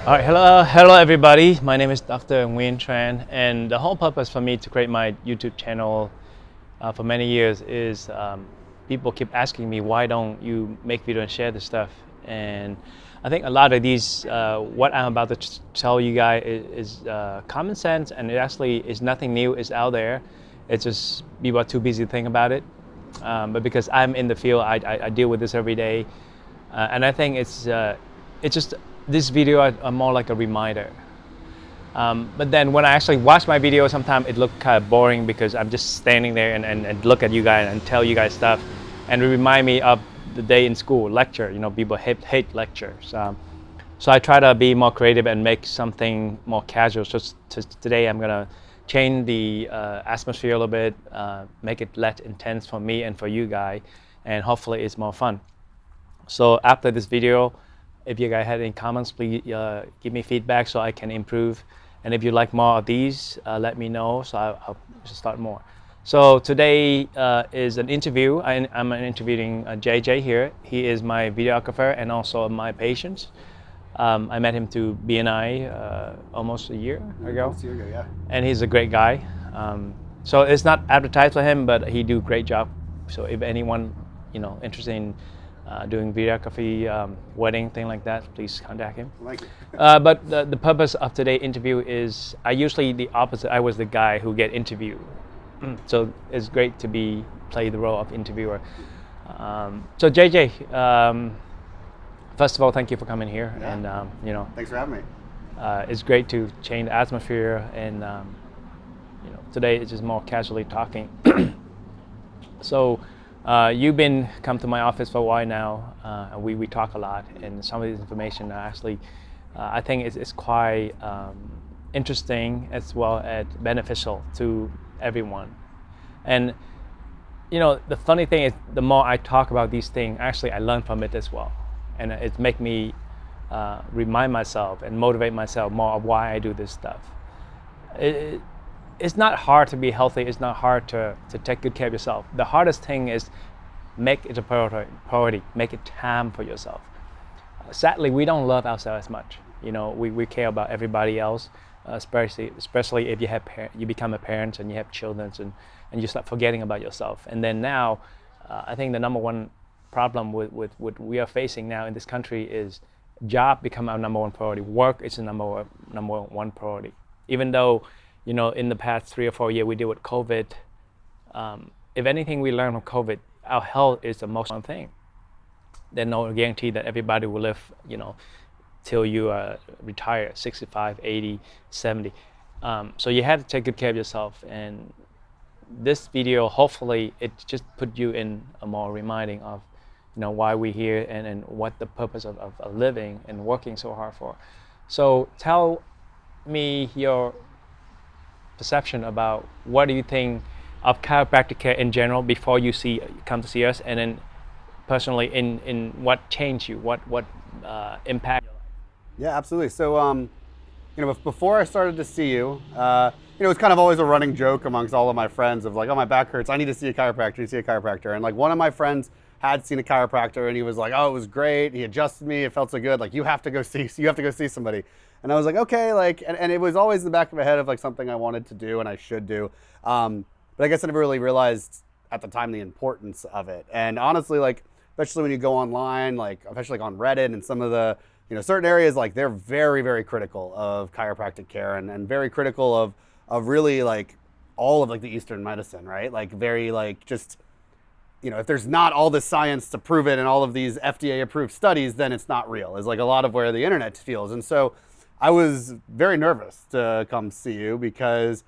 All right, hello everybody. My name is Dr. Nguyen Tran, and the whole purpose for me to create my YouTube channel for many years is people keep asking me, why don't you make video and share this stuff? And I think a lot of these, what I'm about to tell you guys is common sense, and it actually is nothing new. It's out there. It's just people are too busy to think about it. But because I'm in the field, I deal with this every day, and I think it's just this video are more like a reminder. But then when I actually watch my video, sometimes it looks kind of boring because I'm just standing there and look at you guys and tell you guys stuff, and it remind me of the day in school, lecture. You know, people hate lectures. So I try to be more creative and make something more casual. So today I'm gonna change the atmosphere a little bit, make it less intense for me and for you guys, and hopefully it's more fun. So after this video, if you guys had any comments, please give me feedback so I can improve. And if you like more of these, let me know, so I'll start more. So today is an interview. I'm interviewing JJ here. He is my videographer and also my patient. I met him to BNI almost a year ago. Almost a year ago, yeah. And he's a great guy. So it's not advertised for him, but he do a great job. So if anyone interested in doing videography, wedding, thing like that, please contact him. Thank you. But the purpose of today's interview is I usually the opposite. I was the guy who get interviewed. So it's great to play the role of interviewer. So JJ, first of all, thank you for coming here. Yeah. And Thanks for having me. it's great to change the atmosphere, and today it's just more casually talking. So you've been come to my office for a while now, and we talk a lot, and some of this information are actually I think it's quite interesting as well as beneficial to everyone. And the funny thing is, the more I talk about these things, actually I learn from it as well, and it make me remind myself and motivate myself more of why I do this stuff. It's not hard to be healthy. It's not hard to take good care of yourself. The hardest thing is make it a priority. Make it time for yourself. Sadly, we don't love ourselves as much. We care about everybody else, especially if you become a parent and you have children, and you start forgetting about yourself. And then now, I think the number one problem with what we are facing now in this country is job become our number one priority. Work is the number one priority. Even though in the past 3 or 4 years we deal with COVID, if anything we learn from COVID, our health is the most important thing. There's no guarantee that everybody will live, till you retire, 65, 80, 70. So you have to take good care of yourself. And this video, hopefully, it just put you in a more reminding of, why we're here and what the purpose of living and working so hard for. So tell me your perception about what do you think of chiropractic care in general before you come to see us, and then personally in what changed you, what impact. Yeah, absolutely. So, before I started to see you, it's kind of always a running joke amongst all of my friends of like, oh, my back hurts, I need to see a chiropractor. And like one of my friends had seen a chiropractor, and he was like, oh, it was great. He adjusted me. It felt so good. Like, you have to go see somebody. And I was like, okay, and it was always in the back of my head of like something I wanted to do and I should do. But I guess I never really realized at the time the importance of it. And honestly, like, especially when you go online, like, especially like on Reddit and some of the, certain areas, like, they're very, very critical of chiropractic care and very critical of really like all of like the Eastern medicine, right? Like very like just, if there's not all the science to prove it and all of these FDA approved studies, then it's not real, is like a lot of where the internet feels. And so I was very nervous to come see you because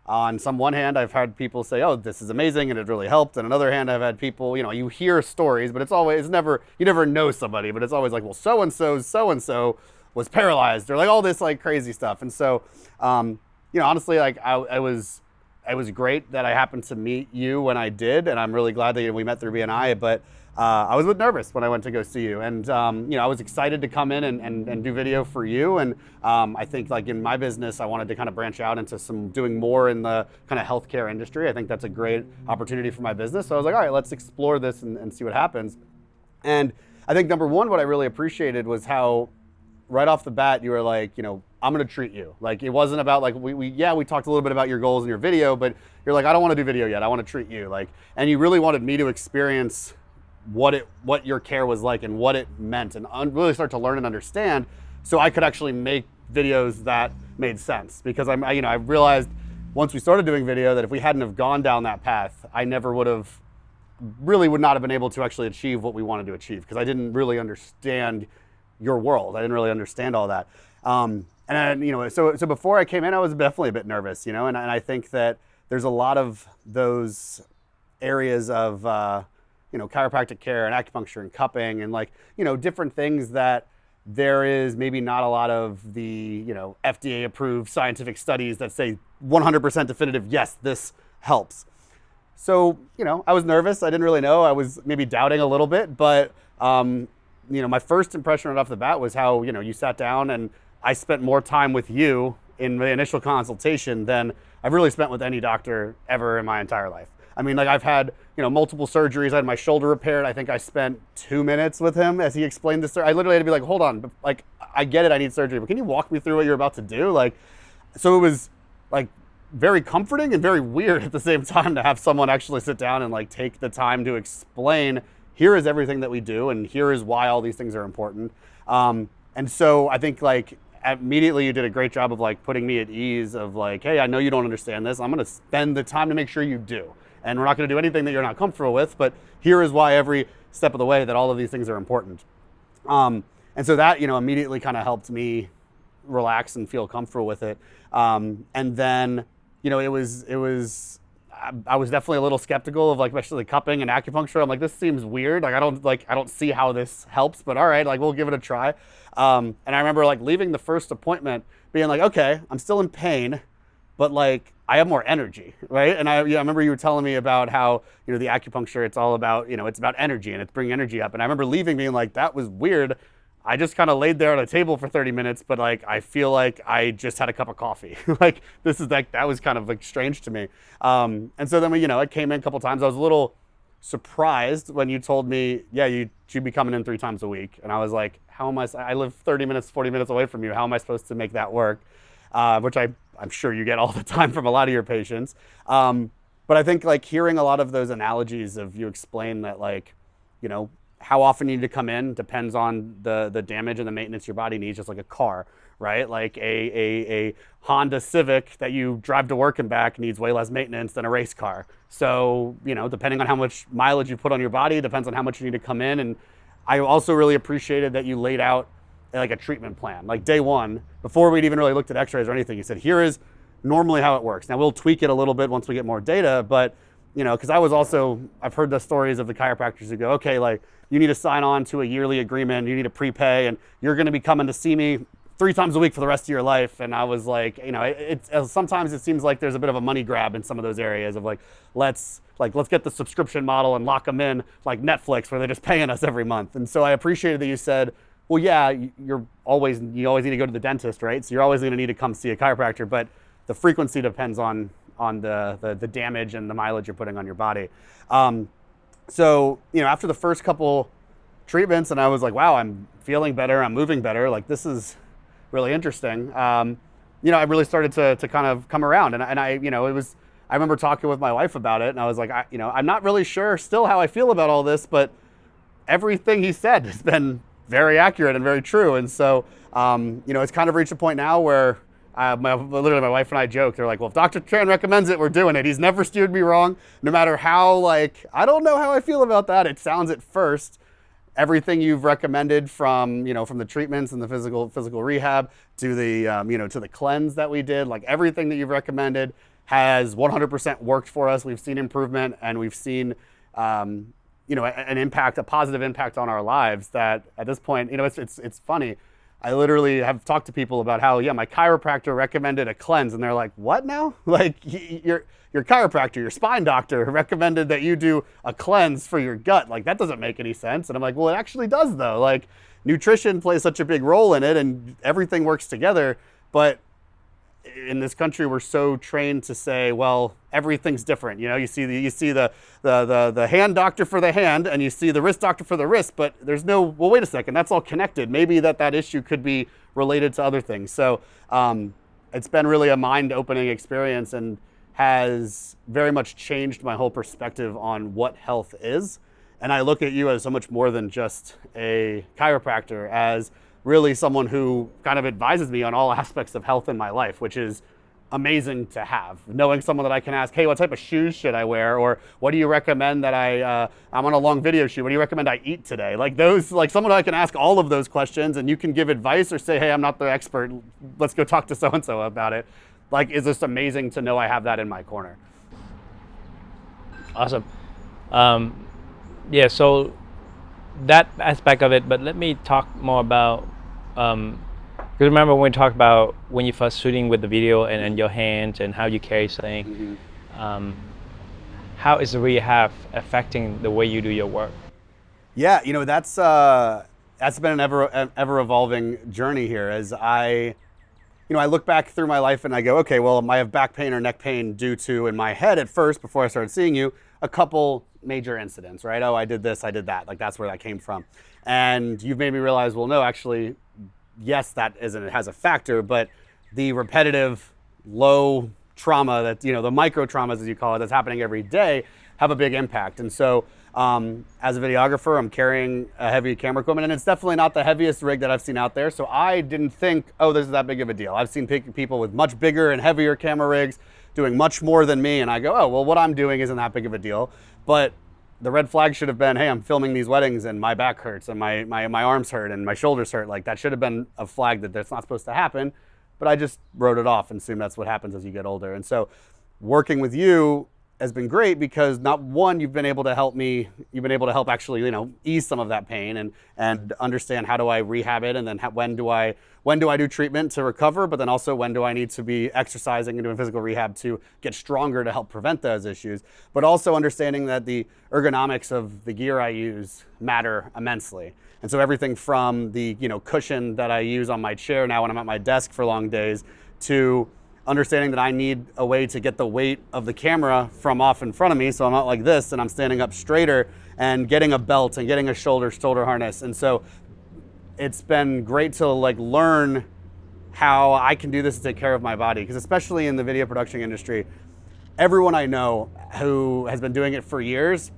on some one hand, I've had people say, oh, this is amazing and it really helped. And on the other hand, I've had people, you hear stories, but you never know somebody, but it's always like, well, so-and-so was paralyzed, or like all this like crazy stuff. And so, honestly, like it was great that I happened to meet you when I did. And I'm really glad that we met through BNI, but I was a bit nervous when I went to go see you. And, I was excited to come in and do video for you. And I think like in my business, I wanted to kind of branch out into doing more in the kind of healthcare industry. I think that's a great opportunity for my business. So I was like, all right, let's explore this and see what happens. And I think number one, what I really appreciated was how right off the bat, you were like, I'm going to treat you. Like, it wasn't about like, we talked a little bit about your goals in your video, but you're like, I don't want to do video yet. I want to treat you. Like, and you really wanted me to experience what your care was like and what it meant, and really start to learn and understand, so I could actually make videos that made sense. Because I realized once we started doing video that if we hadn't have gone down that path, I never would not have been able to actually achieve what we wanted to achieve, because I didn't really understand your world. I didn't really understand all that. So before I came in, I was definitely a bit nervous, and I think that there's a lot of those areas of, chiropractic care and acupuncture and cupping and different things that there is maybe not a lot of the, FDA approved scientific studies that say 100% definitive, yes, this helps. So, I was nervous. I didn't really know. I was maybe doubting a little bit, but, my first impression right off the bat was how, you sat down, and I spent more time with you in the initial consultation than I've really spent with any doctor ever in my entire life. I mean, I've had, multiple surgeries. I had my shoulder repaired. I think I spent 2 minutes with him as he explained this. I literally had to be like, hold on, I get it, I need surgery, but can you walk me through what you're about to do? So it was very comforting and very weird at the same time to have someone actually sit down and take the time to explain, here is everything that we do, and here is why all these things are important. And so I think immediately you did a great job of putting me at ease of hey, I know you don't understand this. I'm going to spend the time to make sure you do. And we're not going to do anything that you're not comfortable with, but here is why every step of the way that all of these things are important. And so that, immediately kind of helped me relax and feel comfortable with it. And then, I was definitely a little skeptical of especially cupping and acupuncture. I'm like, this seems weird. I don't see how this helps, but all right, we'll give it a try. And I remember leaving the first appointment being okay, I'm still in pain, but I have more energy, right? And I remember you were telling me about how, the acupuncture, it's all about, it's about energy, and it's bringing energy up. And I remember leaving being that was weird. I just kind of laid there on a table for 30 minutes, but I feel like I just had a cup of coffee. This is that was kind of strange to me. And so then I came in a couple times. I was a little surprised when you told me, yeah, you should be coming in 3 times a week. And I was like, how am I live 30 minutes, 40 minutes away from you. How am I supposed to make that work? Which I'm sure you get all the time from a lot of your patients. But I think hearing a lot of those analogies of you explain that how often you need to come in depends on the damage and the maintenance your body needs, just like a car, right? A Honda Civic that you drive to work and back needs way less maintenance than a race car. So, depending on how much mileage you put on your body, depends on how much you need to come in. And I also really appreciated that you laid out a treatment plan. Day one, before we'd even really looked at x-rays or anything, you said, here is normally how it works. Now we'll tweak it a little bit once we get more data, but because I've heard the stories of the chiropractors who go, okay, you need to sign on to a yearly agreement, you need to prepay, and you're going to be coming to see me 3 times a week for the rest of your life. And I was sometimes it seems like there's a bit of a money grab in some of those areas of let's get the subscription model and lock them in like Netflix, where they're just paying us every month. And so I appreciated that you said, well, yeah, you always need to go to the dentist, right? So you're always going to need to come see a chiropractor, but the frequency depends on the damage and the mileage you're putting on your body. So, after the first couple treatments, and I was like, wow, I'm feeling better, I'm moving better, this is really interesting. I really started to kind of come around, and I remember talking with my wife about it, and I was like, I'm not really sure still how I feel about all this, but everything he said has been very accurate and very true. And so, it's kind of reached a point now where literally my wife and I joke. They're like, well, if Dr. Tran recommends it, we're doing it. He's never steered me wrong, no matter how, I don't know how I feel about that. It sounds at first, everything you've recommended from the treatments and the physical rehab to the, to the cleanse that we did, everything that you've recommended has 100% worked for us. We've seen improvement, and we've seen, an impact, a positive impact on our lives that at this point, it's funny. I literally have talked to people about how, yeah, my chiropractor recommended a cleanse, and they're like, what now? Your chiropractor, your spine doctor recommended that you do a cleanse for your gut. That doesn't make any sense. And I'm like, well, it actually does though. Nutrition plays such a big role in it, and everything works together. But in this country, we're so trained to say, well, everything's different. You know, you see the hand doctor for the hand, and you see the wrist doctor for the wrist, but there's no, well, wait a second, that's all connected. Maybe that issue could be related to other things. So it's been really a mind-opening experience and has very much changed my whole perspective on what health is. And I look at you as so much more than just a chiropractor, as really someone who kind of advises me on all aspects of health in my life, which is amazing to have. Knowing someone that I can ask, hey, what type of shoes should I wear? Or what do you recommend that I'm on a long video shoot, what do you recommend I eat today? Like those, like someone I can ask all of those questions and you can give advice or say, hey, I'm not the expert, let's go talk to so-and-so about it. Like, is this amazing to know I have that in my corner. Awesome. Yeah, so that aspect of it, but let me talk more about, because remember when we talked about when you first shooting with the video and your hands and how you carry things, how is the rehab affecting the way you do your work? Yeah, you know, that's been an ever evolving journey here. As I look back through my life and I go, okay, well, I have back pain or neck pain due to, in my head at first, before I started seeing you, a couple major incidents, right? Oh, I did this, I did that. Like, that's where that came from. And you've made me realize, well, no, actually, yes, that it has a factor, but the repetitive low trauma that, you know, the micro traumas, as you call it, that's happening every day have a big impact. And so as a videographer, I'm carrying a heavy camera equipment, and it's definitely not the heaviest rig that I've seen out there. So I didn't think, oh, this is that big of a deal. I've seen people with much bigger and heavier camera rigs doing much more than me. And I go, oh, well, what I'm doing isn't that big of a deal. But the red flag should have been, hey, I'm filming these weddings and my back hurts and my arms hurt and my shoulders hurt. Like, that should have been a flag that that's not supposed to happen. But I just wrote it off and assumed that's what happens as you get older. And so working with you has been great because not one, you've been able to help actually, you know, ease some of that pain and understand how do I rehab it, and then when do I do treatment to recover, but then also when do I need to be exercising and doing physical rehab to get stronger to help prevent those issues, but also understanding that the ergonomics of the gear I use matter immensely. And so everything from the, you know, cushion that I use on my chair now when I'm at my desk for long days, to understanding that I need a way to get the weight of the camera from off in front of me so I'm not like this and I'm standing up straighter, and getting a belt and getting a shoulder harness. And so it's been great to like learn how I can do this to take care of my body, because especially in the video production industry, everyone I know who has been doing it for years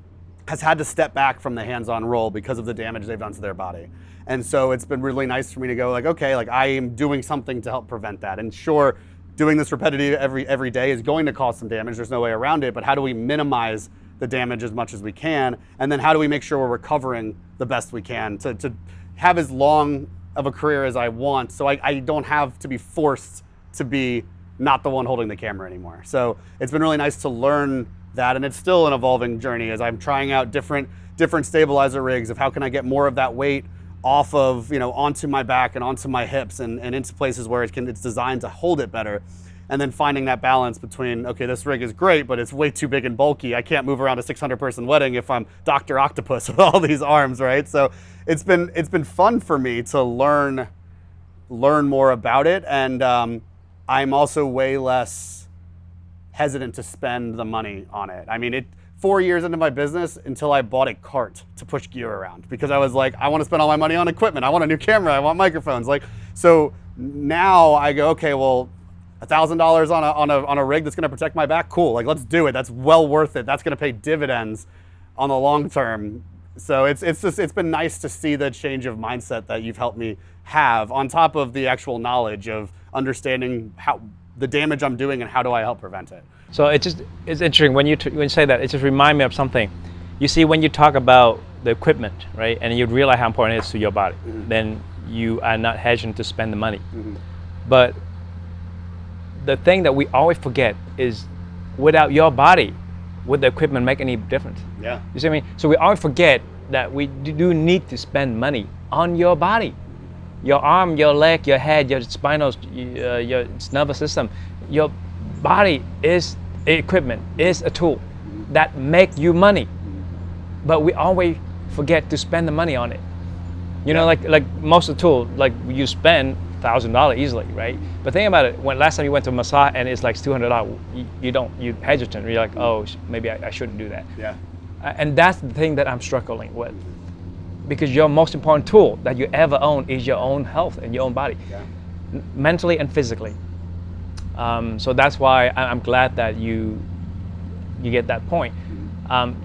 has had to step back from the hands-on role because of the damage they've done to their body. And so it's been really nice for me to go like, okay, like I am doing something to help prevent that. And sure, doing this repetitive every day is going to cause some damage. There's no way around it. But how do we minimize the damage as much as we can? And then how do we make sure we're recovering the best we can to have as long of a career as I want, so I don't have to be forced to be not the one holding the camera anymore. So it's been really nice to learn that, and it's still an evolving journey as I'm trying out different stabilizer rigs of how can I get more of that weight off of, you know, onto my back and onto my hips and into places where it's designed to hold it better. And then finding that balance between, okay, this rig is great, but it's way too big and bulky. I can't move around a 600-person wedding if I'm Dr. Octopus with all these arms, right? So it's been fun for me to learn more about it. And I'm also way less hesitant to spend the money on it. I mean, 4 years into my business until I bought a cart to push gear around, because I was like, I want to spend all my money on equipment. I want a new camera. I want microphones. Like, so now I go, okay, well, $1,000 on a rig that's going to protect my back. Cool. Like, let's do it. That's well worth it. That's going to pay dividends on the long term. So it's been nice to see the change of mindset that you've helped me have, on top of the actual knowledge of understanding how the damage I'm doing and how do I help prevent it. So it's interesting when you say that. It just reminds me of something. You see, when you talk about the equipment, right, and you realize how important it is to your body, then you are not hesitant to spend the money. But the thing that we always forget is, without your body, would the equipment make any difference? Yeah. You see what I mean? So we always forget that we do need to spend money on your body. Your arm, your leg, your head, your spinal, your nervous system. Your body is equipment, is a tool that make you money. But we always forget to spend the money on it. You know, like most of the tool, like you spend $1,000 easily, right? But think about it, when last time you went to a massage and it's like $200, you're hesitant, you're like, oh, maybe I shouldn't do that. Yeah. And that's the thing that I'm struggling with. Because your most important tool that you ever own is your own health and your own body, mentally and physically. So that's why I'm glad that you get that point.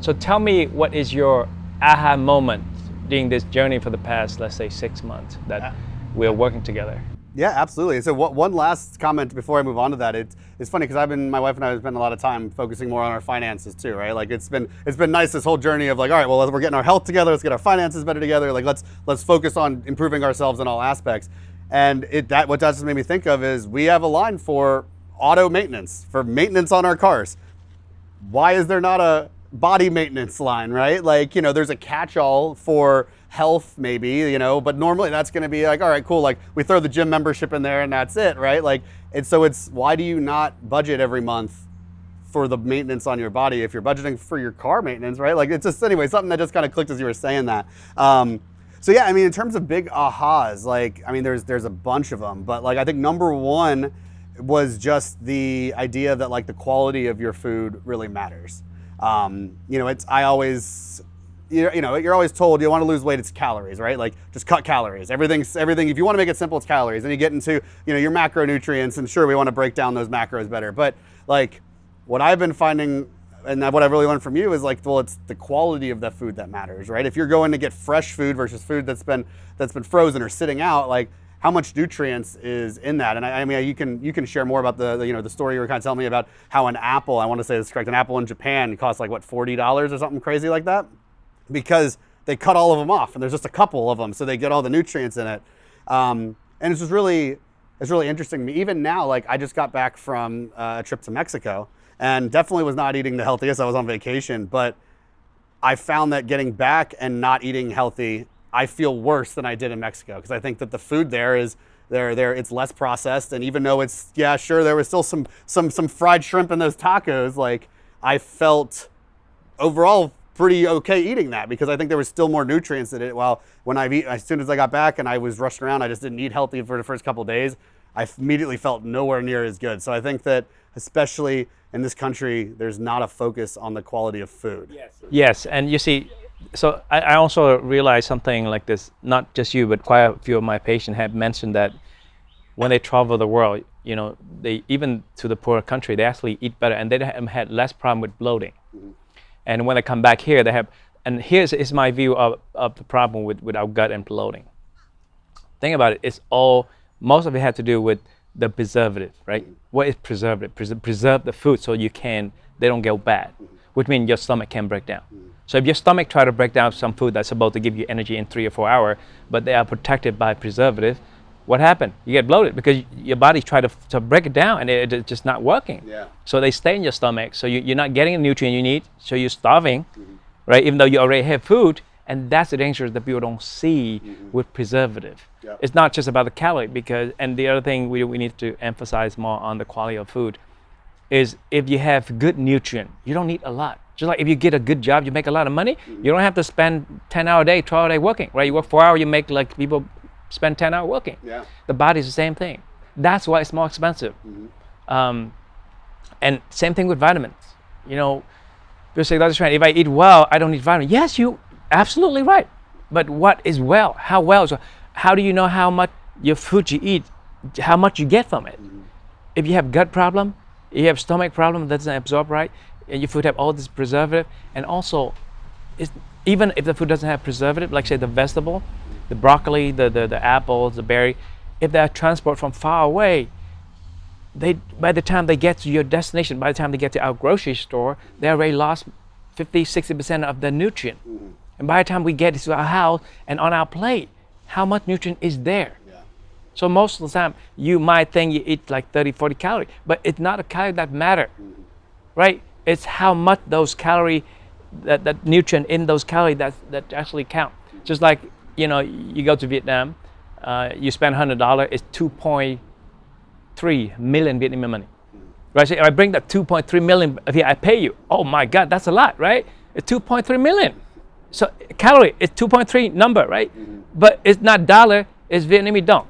So tell me, what is your aha moment during this journey for the past, let's say, 6 months that we're working together? Yeah, absolutely. So one last comment before I move on to that. It's funny because my wife and I have spent a lot of time focusing more on our finances too, right? Like it's been nice, this whole journey of like, all right, well, we're getting our health together, let's get our finances better together. Like let's focus on improving ourselves in all aspects. And what that just made me think of is we have a line for auto maintenance, for maintenance on our cars. Why is there not a body maintenance line, right? Like, there's a catch-all for health maybe, but normally that's going to be like, all right, cool. Like we throw the gym membership in there and that's it, right? Like, and so why do you not budget every month for the maintenance on your body if you're budgeting for your car maintenance, right? Like it's just, anyway, something that just kind of clicked as you were saying that. So yeah, I mean, in terms of big ahas, like, I mean, there's a bunch of them, but like, I think number one was just the idea that like the quality of your food really matters. You're always told you want to lose weight, it's calories, right? Like just cut calories. Everything. If you want to make it simple, it's calories. And you get into, your macronutrients, and sure, we want to break down those macros better. But like what I've been finding, and what I've really learned from you is like, well, it's the quality of the food that matters, right? If you're going to get fresh food versus food that's been frozen or sitting out, like how much nutrients is in that? And I mean, you can share more about the story you were kind of telling me about how an apple, I want to say this is correct, an apple in Japan costs like what, $40 or something crazy like that, because they cut all of them off and there's just a couple of them, so they get all the nutrients in it. And it's really interesting to me. Even now, like I just got back from a trip to Mexico and definitely was not eating the healthiest. I was on vacation, but I found that getting back and not eating healthy, I feel worse than I did in Mexico, because I think that the food there is it's less processed, and even though it's, yeah, sure, there was still some fried shrimp in those tacos, like I felt overall pretty okay eating that, because I think there was still more nutrients in it. While when as soon as I got back and I was rushing around, I just didn't eat healthy for the first couple of days, I immediately felt nowhere near as good. So I think that especially in this country, there's not a focus on the quality of food. Yes, and you see, so I also realized something like this, not just you, but quite a few of my patients have mentioned that when they travel the world, they, even to the poorer country, they actually eat better and they have had less problem with bloating. Mm-hmm. And when they come back here, they have, and here's is my view of the problem with our gut and bloating. Think about it, most of it had to do with the preservative, right? Mm-hmm. What is preservative? Preserve the food so they don't go bad, which means your stomach can break down. Mm-hmm. So if your stomach try to break down some food that's supposed to give you energy in 3 or 4 hours, but they are protected by preservative, what happened? You get bloated because your body tried to break it down and it's just not working. Yeah. So they stay in your stomach, so you're not getting the nutrient you need, so you're starving, right? Even though you already have food, and that's the danger that people don't see with preservative. Yep. It's not just about the calorie, and the other thing we need to emphasize more on the quality of food is if you have good nutrient, you don't need a lot. Just like if you get a good job, you make a lot of money, you don't have to spend 10-hour day, 12-hour day working, right? You work 4 hours, you make like people spend 10 hours working. Yeah. The body's the same thing. That's why it's more expensive. And same thing with vitamins. People say, Dr. Tran, if I eat well, I don't need vitamins. Yes, you absolutely right. But what is well? How well? So how do you know how much your food you eat, how much you get from it? If you have gut problem, you have stomach problem that doesn't absorb right, and your food have all this preservative, and also, even if the food doesn't have preservative, like say the vegetable, the broccoli, the apples, the berry, if they're transported from far away, by the time they get to your destination, by the time they get to our grocery store, they already lost 50-60% of the nutrient. And by the time we get to our house and on our plate, how much nutrient is there? So most of the time, you might think you eat like 30-40 calories, but it's not a calorie that matter, right? It's how much those calories, that nutrient in those calories that actually count. Just like, you go to Vietnam, you spend $100, it's 2.3 million Vietnamese money. Right? So if I bring that 2.3 million here, I pay you. Oh my God, that's a lot, right? It's 2.3 million. So calorie is 2.3 number, right? But it's not dollar, it's Vietnamese dong.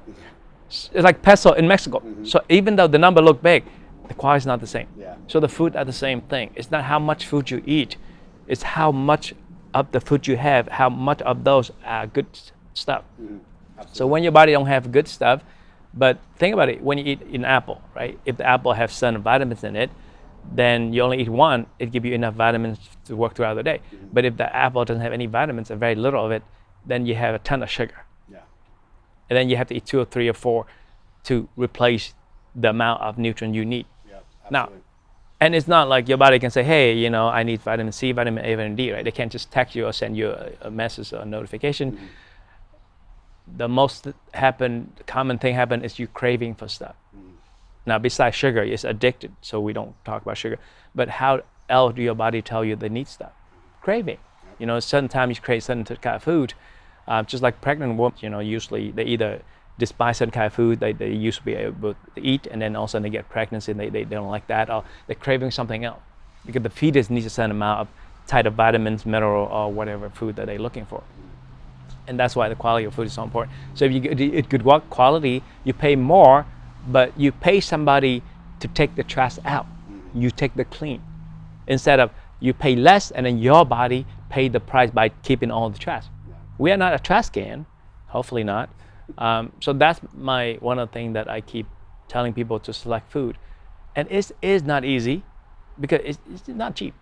It's like peso in Mexico. So even though the number look big, the quality is not the same. Yeah. So the food are the same thing. It's not how much food you eat, it's how much of the food you have, how much of those are good stuff. So when your body don't have good stuff, but think about it, when you eat an apple, right? If the apple has certain vitamins in it, then you only eat one, it gives you enough vitamins to work throughout the day. But if the apple doesn't have any vitamins or very little of it, then you have a ton of sugar. Yeah. And then you have to eat 2 or 3 or 4 to replace the amount of nutrient you need. Yeah. Now, Absolutely. and it's not like your body can say, hey, you know, I need vitamin C, vitamin A, vitamin D, right? They can't just text you or send you a message or a notification. The most common thing happen is you craving for stuff. Now, besides sugar, it's addicted, so we don't talk about sugar. But how else do your body tell you they need stuff? Craving. You know, certain times you crave certain kind of food. Just like pregnant women, you know, usually they either despise certain kind of food they used to be able to eat, and then all of a sudden they get pregnancy and they don't like that, or they're craving something else. Because the fetus needs a certain amount of type of vitamins, mineral, or whatever food that they're looking for. And that's why the quality of food is so important. So if you get good quality, you pay more, but you pay somebody to take the trash out. You take the clean. Instead of you pay less and then your body pay the price by keeping all the trash. We are not a trash can, hopefully not. So that's one of the things that I keep telling people to select food. And it is not easy because it's not cheap.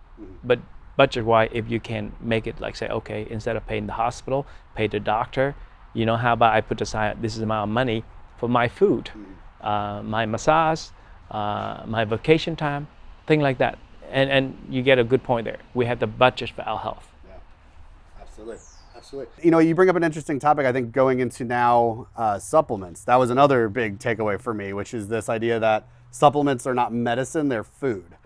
But budget-wise, if you can make it like say, okay, instead of paying the hospital, pay the doctor, you know, how about I put aside this amount of money for my food, my massage, my vacation time, thing like that. And you get a good point there. We have the budget for our health. Yeah, absolutely. Absolutely. You know, you bring up an interesting topic, I think, going into now supplements. That was another big takeaway for me, which is this idea that supplements are not medicine, they're food,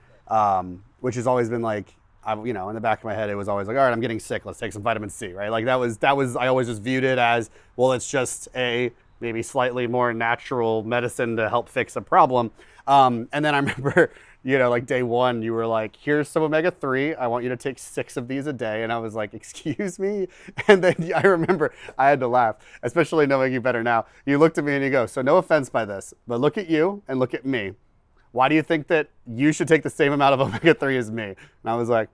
which has always been like, you know, in the back of my head, it was always like, all right, I'm getting sick, let's take some vitamin C, right? Like that was, I always just viewed it as, well, it's just a maybe slightly more natural medicine to help fix a problem. And then I remember, you know, like day one, you were like, here's some omega-3. I want you to take 6 of these a day. And I was like, excuse me? And then I remember I had to laugh, especially knowing you better now. You looked at me and you go, so no offense by this, but look at you and look at me. Why do you think that you should take the same amount of omega-3 as me? And I was like,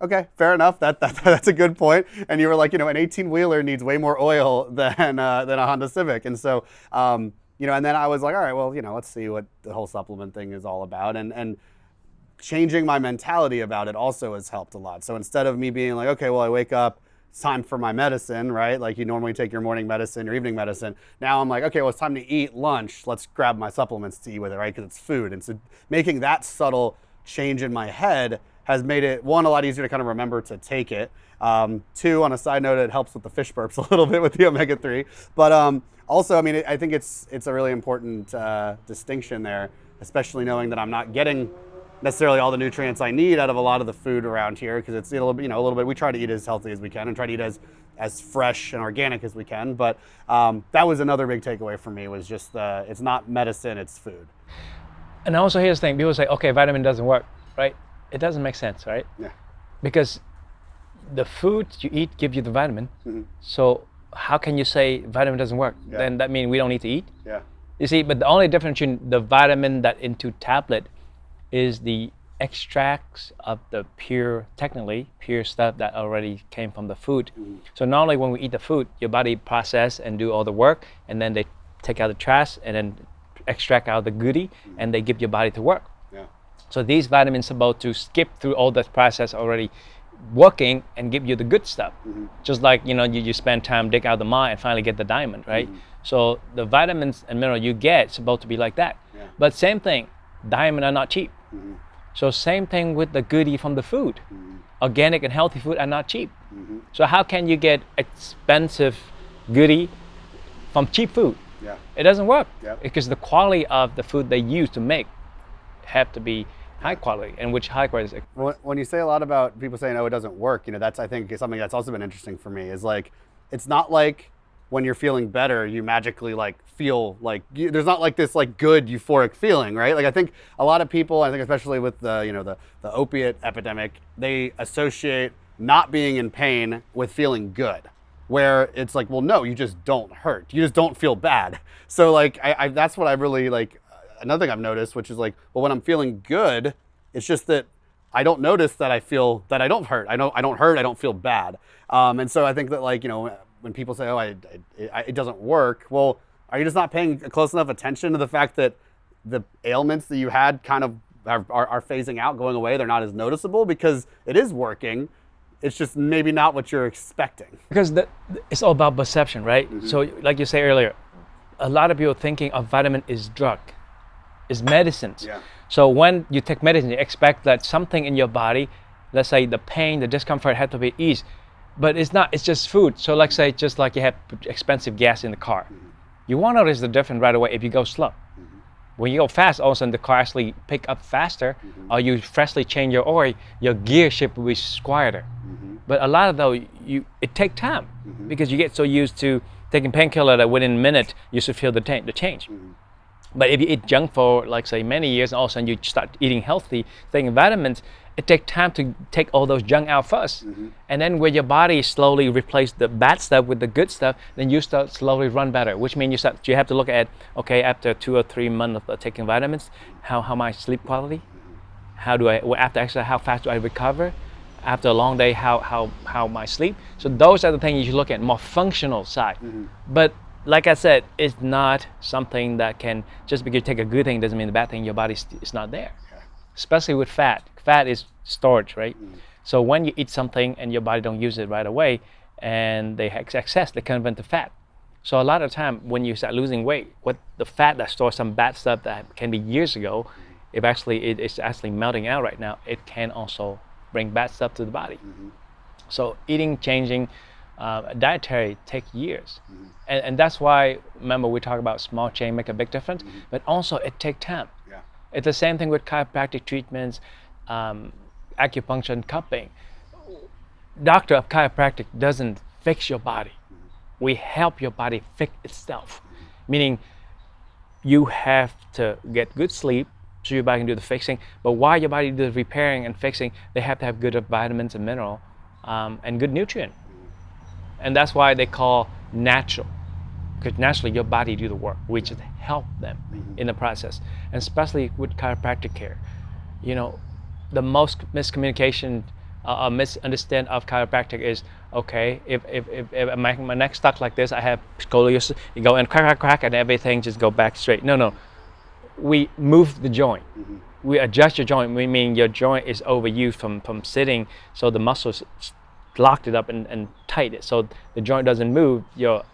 okay, fair enough. That's a good point. And you were like, you know, an 18-wheeler needs way more oil than a Honda Civic. And so, you know, and then I was like, all right, well, you know, let's see what the whole supplement thing is all about. And changing my mentality about it also has helped a lot. So instead of me being like, okay, well, I wake up, it's time for my medicine, right? Like you normally take your morning medicine, your evening medicine. Now I'm like, okay, well, it's time to eat lunch. Let's grab my supplements to eat with it, right? Because it's food. And so making that subtle change in my head has made it, one, a lot easier to kind of remember to take it. 2, on a side note, it helps with the fish burps a little bit with the omega-3. But also, I mean, I think it's a really important distinction there, especially knowing that I'm not getting necessarily all the nutrients I need out of a lot of the food around here, because it's a little bit, we try to eat as healthy as we can and try to eat as fresh and organic as we can. But that was another big takeaway for me, was just it's not medicine, it's food. And also here's the thing, people say, okay, vitamin doesn't work, right? It doesn't make sense, right? Yeah. Because the food you eat gives you the vitamin. So how can you say vitamin doesn't work? Yeah. Then that means we don't need to eat? Yeah. You see, but the only difference between the vitamin that into tablet is the extracts of the technically pure stuff that already came from the food. So normally when we eat the food, your body process and do all the work, and then they take out the trash and then extract out the goodie, and they give your body to work. Yeah. So these vitamins are supposed to skip through all that process already working and give you the good stuff. Just like, you know, you spend time dig out the mine and finally get the diamond, right? So the vitamins and minerals you get supposed to be like that. Yeah. But same thing, diamonds are not cheap. So same thing with the goodie from the food. Organic and healthy food are not cheap. So how can you get expensive goodie from cheap food? Yeah. It doesn't work. Yep. Because the quality of the food they use to make have to be high quality, and which high quality is. When you say a lot about people saying, oh, it doesn't work, you know, that's, I think, something that's also been interesting for me, is like, it's not like when you're feeling better, you magically like feel like, there's not like this like good euphoric feeling, right? Like I think a lot of people, I think especially with the, you know, the opiate epidemic, they associate not being in pain with feeling good. where it's like, well, no, you just don't hurt. You just don't feel bad. So like, I that's what I really like. Another thing I've noticed, which is like, well, when I'm feeling good, it's just that I don't notice that I feel that I don't hurt. I don't hurt. I don't feel bad. And so I think that like, when people say, oh, it doesn't work. Well, are you just not paying close enough attention to the fact that the ailments that you had kind of are phasing out, going away? They're not as noticeable because it is working. It's just maybe not what you're expecting. Because it's all about perception, right? Mm-hmm. So like you say earlier, a lot of people thinking of vitamin is drug, is medicines. Yeah. So when you take medicine, you expect that something in your body, let's say the pain, the discomfort had to be eased, but it's not, it's just food. So like say, just like you have expensive gas in the car, you won't notice the difference right away if you go slow. When you go fast, all of a sudden the car actually pick up faster, or you freshly change your oil, your gear shift will be quieter. But a lot of those, it takes time because you get so used to taking painkiller that within a minute you should feel the change. But if you eat junk for like say many years and all of a sudden you start eating healthy, taking vitamins, it takes time to take all those junk out first. And then when your body slowly replaces the bad stuff with the good stuff, then you start slowly run better, which means you have to look at, okay, after 2 or 3 months of taking vitamins, how my sleep quality, after exercise, how fast do I recover? After a long day, how my sleep. So those are the things you should look at, more functional side. But like I said, it's not something that can, just because you take a good thing doesn't mean the bad thing in your body is not there. Especially with fat. Fat is storage, right? So when you eat something and your body don't use it right away and they have excess, they convert to fat. So a lot of time when you start losing weight, what the fat that stores some bad stuff that can be years ago, if actually it's actually melting out right now, it can also bring bad stuff to the body. So eating, changing, dietary take years. And that's why, remember we talk about small change make a big difference, but also it takes time. It's the same thing with chiropractic treatments, acupuncture and cupping. Doctor of chiropractic doesn't fix your body. We help your body fix itself. Meaning you have to get good sleep so your body can do the fixing, but while your body does repairing and fixing, they have to have good vitamins and mineral and good nutrient. And that's why they call natural, because naturally your body do the work. We just help them in the process. And especially with chiropractic care, the most miscommunication or misunderstand of chiropractic is, okay, if my neck stuck like this, I have scoliosis, you go and crack, and everything just go back straight. No. We move the joint. We adjust your joint, meaning your joint is overused from sitting, so the muscles locked it up and tight it. So the joint doesn't move, your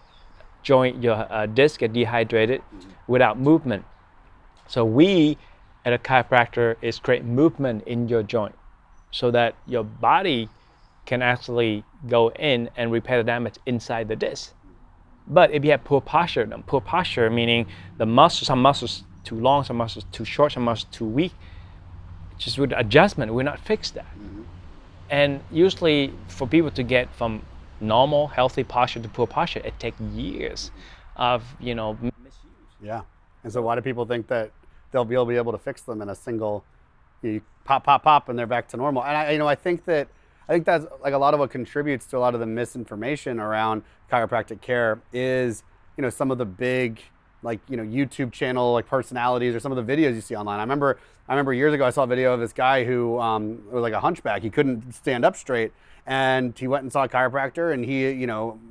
disc get dehydrated without movement. So we, at a chiropractor, is create movement in your joint so that your body can actually go in and repair the damage inside the disc. But if you have poor posture meaning some muscles too long, some muscles too short, some muscles too weak, just with adjustment, we're not fixed that. And usually for people to get from normal, healthy posture to poor posture, it takes years of, misuse. Yeah. And so why do people think that they'll be able to fix them in a single, you pop, and they're back to normal? And I think that's like a lot of what contributes to a lot of the misinformation around chiropractic care is, some of the big, like, YouTube channel, like personalities, or some of the videos you see online. I remember years ago I saw a video of this guy who was like a hunchback. He couldn't stand up straight, and he went and saw a chiropractor, and he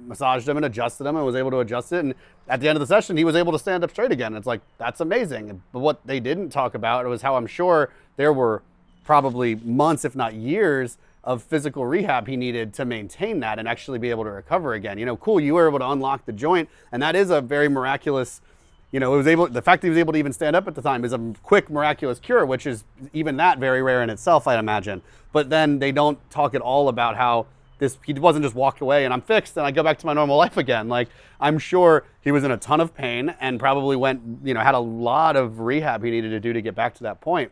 massaged him and adjusted him and was able to adjust it. And at the end of the session, he was able to stand up straight again. It's like, that's amazing. But what they didn't talk about was how I'm sure there were probably months, if not years, of physical rehab he needed to maintain that and actually be able to recover again. Cool, you were able to unlock the joint, and that is a very miraculous. The fact that he was able to even stand up at the time is a quick, miraculous cure, which is even that very rare in itself, I'd imagine. But then they don't talk at all about how he wasn't just walk away and I'm fixed and I go back to my normal life again. Like, I'm sure he was in a ton of pain and probably had a lot of rehab he needed to do to get back to that point.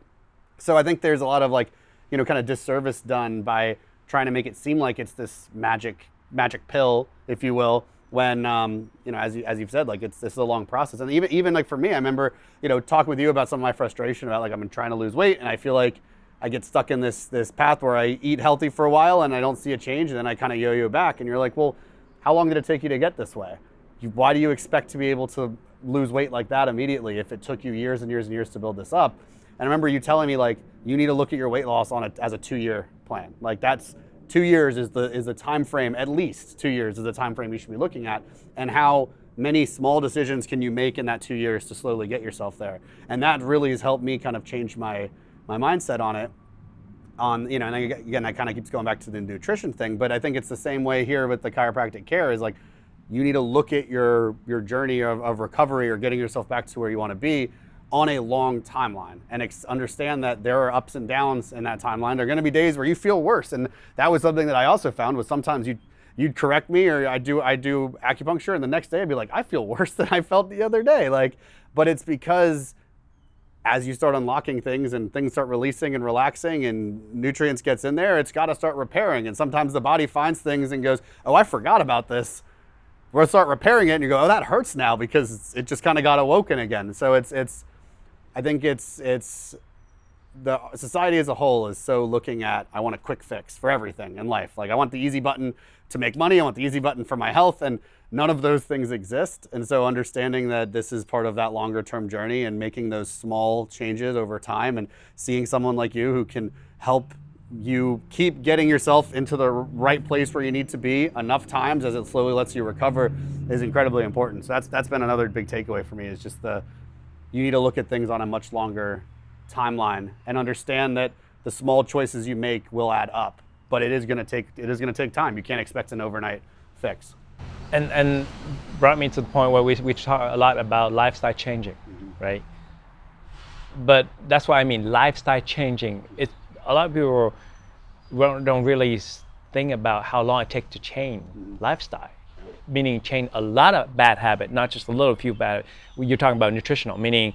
So I think there's a lot of kind of disservice done by trying to make it seem like it's this magic pill, if you will, when as you've said, like, this is a long process. And even like for me, I remember talking with you about some of my frustration about, like, I'm trying to lose weight and I feel like I get stuck in this path where I eat healthy for a while and I don't see a change, and then I kind of yo-yo back, and you're like, well, how long did it take you to get this way? Why do you expect to be able to lose weight like that immediately if it took you years and years and years to build this up? And I remember you telling me, like, you need to look at your weight loss as a 2-year plan. Like, that's 2 years is the time frame, at least 2 years is the time frame you should be looking at, and how many small decisions can you make in that 2 years to slowly get yourself there. And that really has helped me kind of change my mindset on it. And again, that kind of keeps going back to the nutrition thing, but I think it's the same way here with the chiropractic care, is like, you need to look at your journey of recovery or getting yourself back to where you want to be on a long timeline, and understand that there are ups and downs in that timeline. There are going to be days where you feel worse, and that was something that I also found, was sometimes you'd correct me, or I do acupuncture, and the next day I'd be like, I feel worse than I felt the other day. Like, but it's because as you start unlocking things and things start releasing and relaxing and nutrients gets in there, it's got to start repairing. And sometimes the body finds things and goes, oh, I forgot about this. We're gonna start repairing it, and you go, oh, that hurts now, because it just kind of got awoken again. So I think the society as a whole is so looking at, I want a quick fix for everything in life. Like, I want the easy button to make money. I want the easy button for my health, and none of those things exist. And so understanding that this is part of that longer term journey, and making those small changes over time, and seeing someone like you who can help you keep getting yourself into the right place where you need to be enough times as it slowly lets you recover, is incredibly important. So that's been another big takeaway for me, is just you need to look at things on a much longer timeline and understand that the small choices you make will add up, but it is going to take time. You can't expect an overnight fix. And brought me to the point where we talk a lot about lifestyle changing, right? But that's what I mean, lifestyle changing. A lot of people don't really think about how long it takes to change lifestyle, meaning change a lot of bad habit, not just a little few bad. You're talking about nutritional, meaning,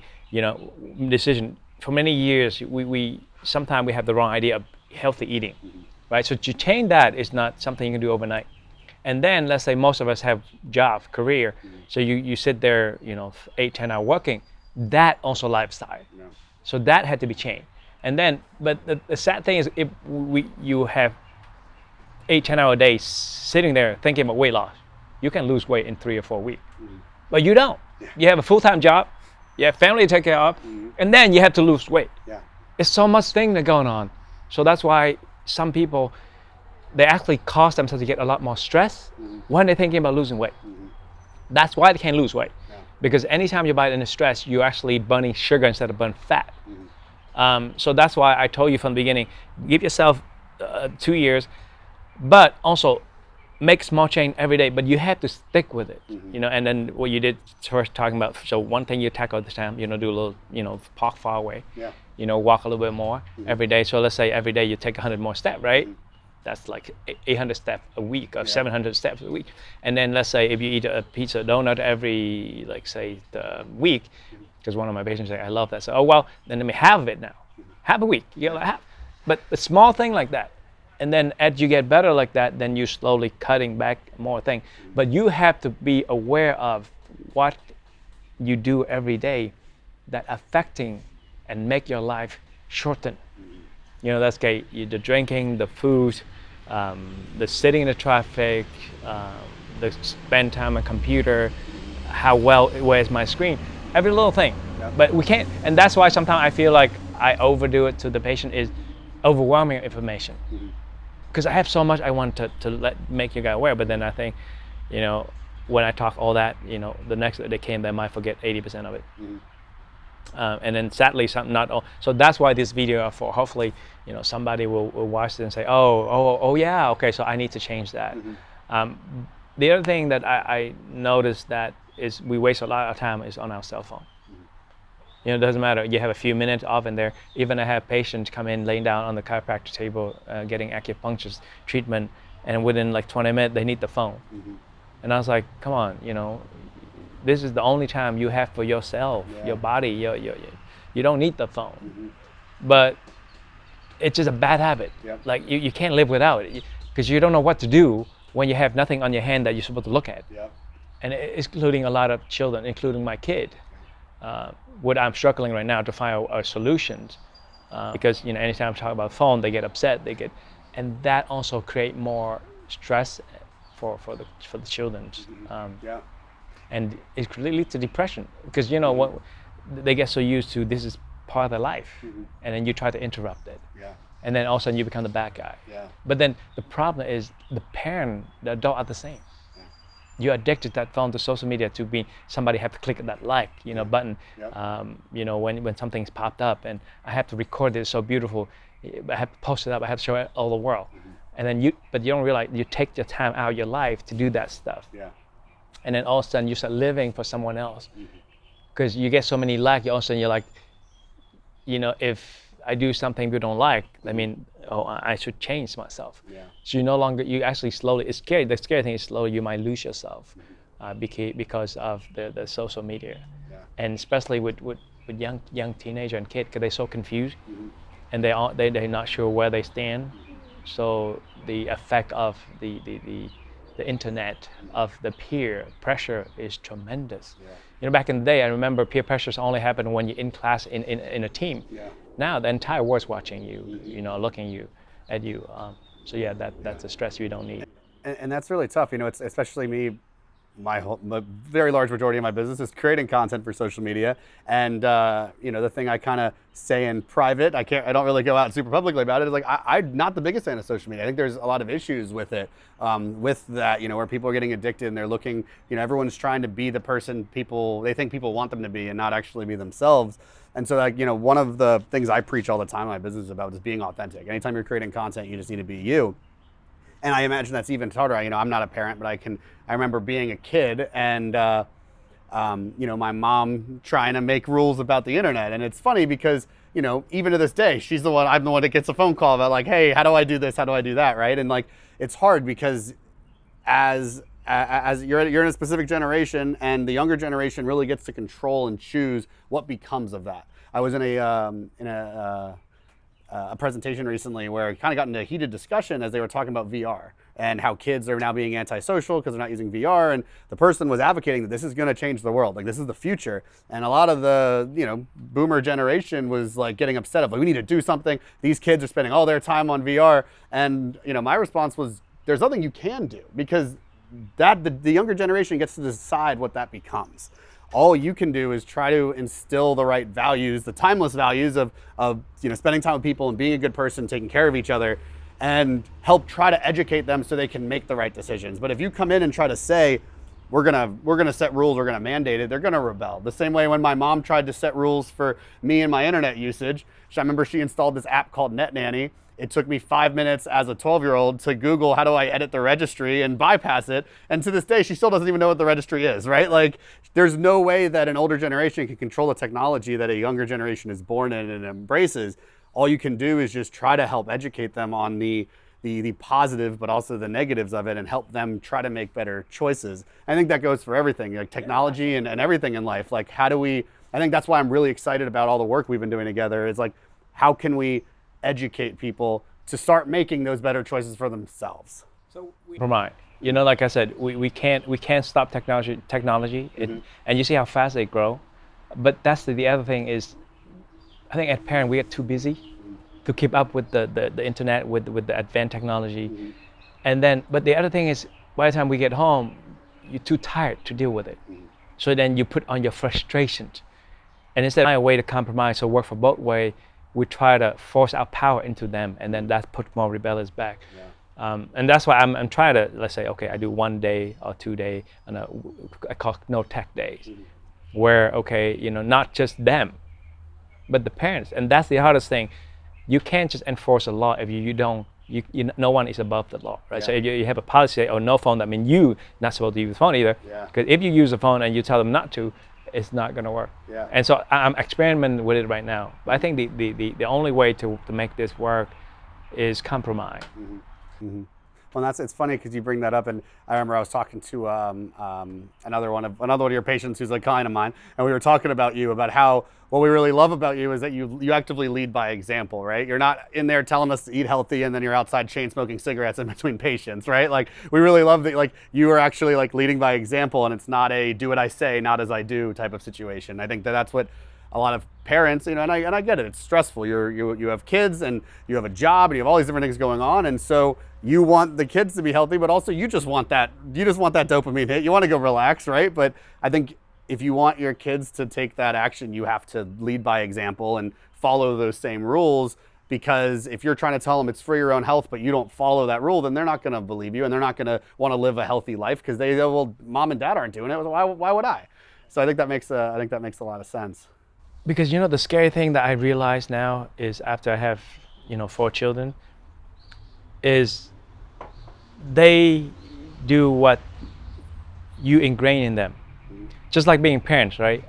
decision. For many years, we sometimes we have the wrong idea of healthy eating, right? So to change that is not something you can do overnight. And then let's say most of us have job, career, so you sit there, 8-10 hour working. That also lifestyle. Yeah. So that had to be changed. And then, but the sad thing is, if you have 8-10 hour days sitting there thinking about weight loss, you can lose weight in 3 or 4 weeks. But you don't. You have a full-time job, you have family to take care of, and then you have to lose weight. Yeah. It's so much thing that going on. So that's why some people, they actually cause themselves to get a lot more stress when they're thinking about losing weight. That's why they can't lose weight. Yeah. Because anytime you're in stress, you're actually burning sugar instead of burning fat. So that's why I told you from the beginning, give yourself 2 years, but also make small change every day, but you have to stick with it, and then what you did first talking about, so one thing you tackle at the time, do a little, park far away, walk a little bit more every day. So let's say every day you take 100 more steps, right? That's like 800 steps a week or 700 steps a week. And then let's say if you eat a pizza, donut every, the week, because one of my patients say, I love that. So, oh, well, then let me have it now. Have a week. But a small thing like that. And then as you get better like that, then you slowly cutting back more things. But you have to be aware of what you do every day that affecting and make your life shorten. That's the drinking, the food, the sitting in the traffic, the spend time on computer, how well it wears my screen. Every little thing. Yeah. But we can't, and that's why sometimes I feel like I overdo it to the patient, is overwhelming information. Because I have so much I want to make you guys aware, but then I think, when I talk all that, the next day came, they might forget 80% of it. And then sadly, not all. So that's why this video are for. Hopefully, somebody will watch it and say, oh yeah, okay, so I need to change that. The other thing that I noticed that is we waste a lot of time is on our cell phone. It doesn't matter. You have a few minutes off in there. Even I have patients come in laying down on the chiropractor table, getting acupuncture treatment, and within 20 minutes they need the phone. And I was like, come on, this is the only time you have for yourself, your body. You don't need the phone. But it's just a bad habit. Yep. You can't live without it, because you don't know what to do when you have nothing on your hand that you're supposed to look at. Yep. And it's including a lot of children, including my kid. What I'm struggling right now to find a solutions, because anytime I talk about phone, they get upset. And that also create more stress for the children. Yeah. And it could lead to depression because what they get so used to this is part of their life, and then you try to interrupt it. Yeah. And then all of a sudden you become the bad guy. Yeah. But then the problem is the parent, the adult are the same. Yeah. You're addicted to that phone, to social media, to be somebody have to click that like, button. Yep. When something's popped up, and I have to record it, it's so beautiful. I have to post it up. I have to show it all the world. And then but you don't realize you take the time out of your life to do that stuff. Yeah. And then all of a sudden you start living for someone else, because you get so many likes. All of a sudden you're like, if I do something people don't like, I should change myself. Yeah. So you actually slowly, it's scary. The scary thing is slowly you might lose yourself because of the social media. Yeah. And especially with young teenager and kid, because they're so confused and they're not sure where they stand. So the effect of the internet, of the peer pressure is tremendous. Yeah. Back in the day, I remember peer pressures only happened when you're in class in a team. Yeah. Now the entire world's watching you, looking at you. So yeah, that's a stress you don't need. And that's really tough. It's especially me. My very large majority of my business is creating content for social media, and the thing I kind of say in private, I don't really go out super publicly about it. Is like I'm not the biggest fan of social media. I think there's a lot of issues with it, with that, where people are getting addicted and they're looking, everyone's trying to be the person they think people want them to be and not actually be themselves. And so one of the things I preach all the time in my business is about is being authentic. Anytime you're creating content, you just need to be you. And I imagine that's even harder. I'm not a parent, but I remember being a kid and, my mom trying to make rules about the internet. And it's funny because, even to this day, I'm the one that gets a phone call about like, hey, how do I do this? How do I do that? Right. And like, it's hard because as you're in a specific generation, and the younger generation really gets to control and choose what becomes of that. I was in a presentation recently where it kind of got into a heated discussion as they were talking about VR and how kids are now being antisocial because they're not using VR. And the person was advocating that this is going to change the world. Like, this is the future. And a lot of the, boomer generation was like getting upset of like, we need to do something. These kids are spending all their time on VR. And, my response was, there's nothing you can do, because the younger generation gets to decide what that becomes. All you can do is try to instill the right values, the timeless values of spending time with people and being a good person, taking care of each other, and help try to educate them so they can make the right decisions. But if you come in and try to say, we're gonna set rules, we're gonna mandate it, they're gonna rebel. The same way when my mom tried to set rules for me and my internet usage. I remember she installed this app called Net Nanny. It took me 5 minutes as a 12-year-old to Google how do I edit the registry and bypass it. And to this day, she still doesn't even know what the registry is, right? Like, there's no way that an older generation can control the technology that a younger generation is born in and embraces. All you can do is just try to help educate them on the positive, but also the negatives of it, and help them try to make better choices. I think that goes for everything, like technology and everything in life. Like, I think that's why I'm really excited about all the work we've been doing together. Is like, how can we educate people to start making those better choices for themselves? Right. Like I said, we can't stop technology. And you see how fast they grow. But that's the other thing is, I think as parents we get too busy to keep up with the internet, with the advanced technology. And then, but the other thing is, by the time we get home, you're too tired to deal with it. So then you put on your frustrations. And instead of finding a way to compromise or work for both ways, we try to force our power into them, and then that puts more rebellious back. Yeah. And that's why I'm trying to, let's say, okay, I do 1 day or 2 day, and I call no tech days, where, okay, not just them, but the parents. And that's the hardest thing. You can't just enforce a law if no one is above the law, right? Yeah. So if you have a policy, no phone, that means you not supposed to use the phone either. Because if you use the phone and you tell them not to, it's not going to work. Yeah. And so I'm experimenting with it right now. But I think the only way to make this work is compromise. Well, it's funny because you bring that up, and I remember I was talking to another one of your patients who's a client of mine, and we were talking about you, about how what we really love about you is that you actively lead by example, right? You're not in there telling us to eat healthy and then you're outside chain smoking cigarettes in between patients, right? Like, we really love that, like, you are actually like leading by example, and it's not a do what I say, not as I do type of situation. I think that's what a lot of parents, and I get it. It's stressful. You have kids and you have a job and you have all these different things going on, and so you want the kids to be healthy, but also you just want that dopamine hit. You want to go relax, right? But I think if you want your kids to take that action, you have to lead by example and follow those same rules. Because if you're trying to tell them it's for your own health, but you don't follow that rule, then they're not going to believe you, and they're not going to want to live a healthy life because they go, well, mom and dad aren't doing it. Why would I? So I think that makes a lot of sense. Because the scary thing that I realize now is after I have 4 children, is they do what you ingrain in them. Just like being parents, right?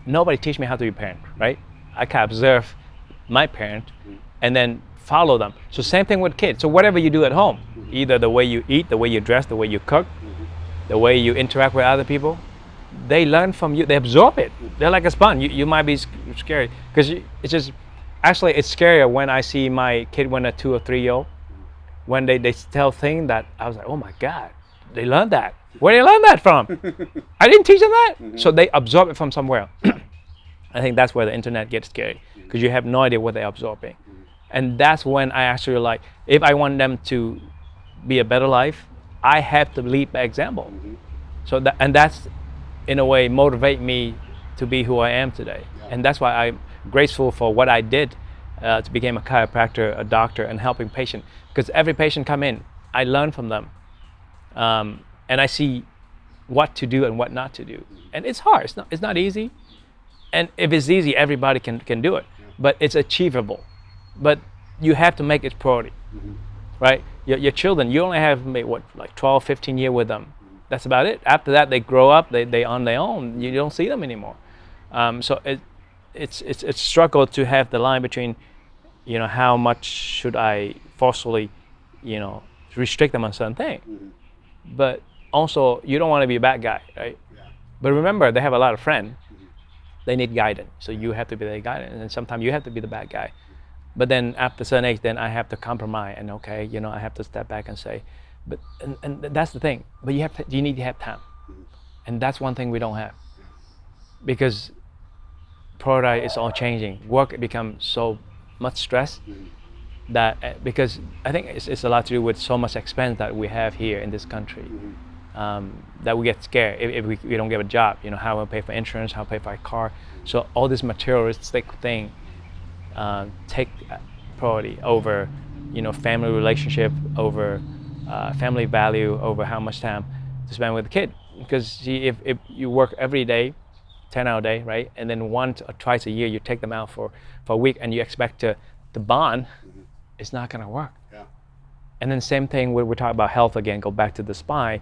Nobody teach me how to be a parent, right? I can observe my parent and then follow them. So same thing with kids. So whatever you do at home, either the way you eat, the way you dress, the way you cook, the way you interact with other people, they learn from you. They absorb it. They're like a sponge. You might be scary because it's just actually it's scarier when I see my kid when they're 2 or 3 year old, when they tell things that I was like, oh my God, they learned that. Where did they learn that from? I didn't teach them that. So they absorb it from somewhere. I think that's where the internet gets scary because you have no idea what they're absorbing. And that's when I actually like, if I want them to be a better life, I have to lead by example. So that's in a way motivate me to be who I am today. And that's why I'm grateful for what I did to become a chiropractor, a doctor, and helping patients. Because every patient come in, I learn from them. And I see what to do and what not to do. And it's hard, it's not easy. And if it's easy, everybody can do it. But it's achievable. But you have to make it priority, right? Your children, you only have like 12, 15 years with them. That's about it. After that, they grow up, they on their own. You don't see them anymore. So it's a struggle to have the line between, how much should I forcefully, restrict them on certain things. But also, you don't want to be a bad guy, right? But remember, they have a lot of friends. They need guidance, so you have to be the guidance, and sometimes you have to be the bad guy. But then after a certain age, then I have to compromise, and I have to step back and say, but and that's the thing. But you need to have time, and that's one thing we don't have, because product is all changing. Work becomes so much stress that because I think it's a lot to do with so much expense that we have here in this country. That we get scared if we don't get a job. How we'll pay for insurance, how we'll pay for our car. So all this materialistic thing take priority over, family relationship, over family value, over how much time to spend with the kid. Because see, if you work every day, 10-hour day, right, and then once or twice a year you take them out for a week and you expect to bond, it's not gonna work. And then same thing when we're talking about health again, go back to the spine.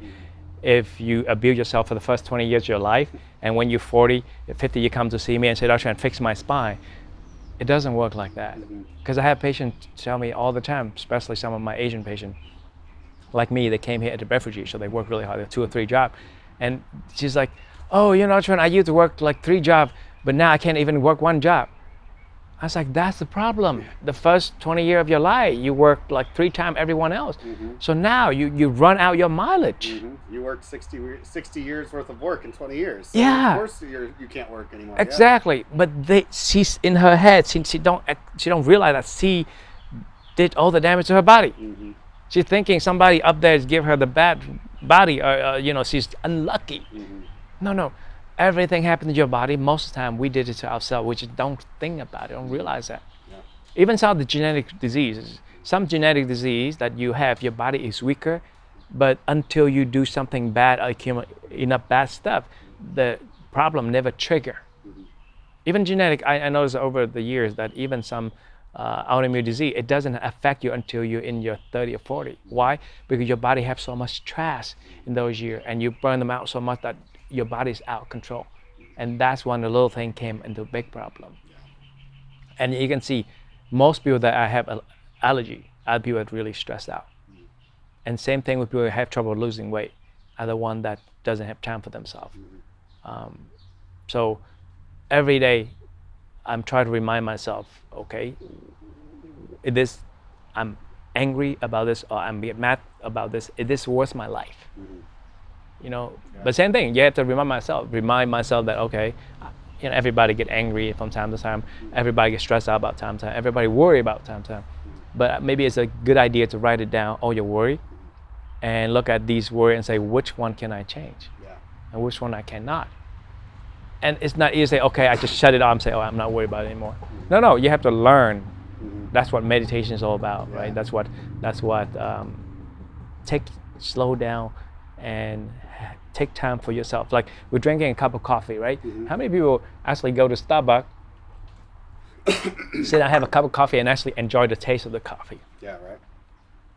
If you abuse yourself for the first 20 years of your life, and when you're 40, 50, you come to see me and say, Dr. Tran, fix my spine. It doesn't work like that. Because I have patients tell me all the time, especially some of my Asian patients, like me, they came here as a refugee, so they work really hard, they have 2 or 3 jobs. And she's like, oh, Tran, I used to work like 3 jobs, but now I can't even work 1 job. I was like, that's the problem. The first 20 years of your life, you worked like 3 times everyone else. So now you run out your mileage. You worked 60 years worth of work in 20 years. So Yeah. Of course you can't work anymore. Exactly. But she's in her head. She don't realize that she did all the damage to her body. She's thinking somebody up there is give her the bad body, or she's unlucky. No. Everything happened to your body. Most of the time, we did it to ourselves. We just don't think about it, don't realize that. Even some of the genetic diseases, some genetic disease that you have, your body is weaker, but until you do something bad, accumulate enough bad stuff, the problem never trigger. Even genetic, I noticed over the years that even some autoimmune disease, it doesn't affect you until you're in your 30 or 40. Why? Because your body has so much stress in those years, and you burn them out so much that your body's out of control. And that's when the little thing came into a big problem. And you can see most people that I have allergy, other people are really stressed out. And same thing with people who have trouble losing weight, are the one that doesn't have time for themselves. So every day I'm trying to remind myself, okay, I'm angry about this, or I'm mad about this, is this worth my life? But same thing, you have to remind myself that, okay, everybody get angry from time to time. Everybody get stressed out about time to time. Everybody worry about time to time. But maybe it's a good idea to write it down, all your worry, and look at these worry and say, which one can I change? Yeah. And which one I cannot. And it's not easy to say, okay, I just shut it off and say, oh, I'm not worried about it anymore. No, you have to learn. That's what meditation is all about, right? That's what slow down and take time for yourself. Like we're drinking a cup of coffee, right? How many people actually go to Starbucks, sit down, have a cup of coffee, and actually enjoy the taste of the coffee? Yeah, right.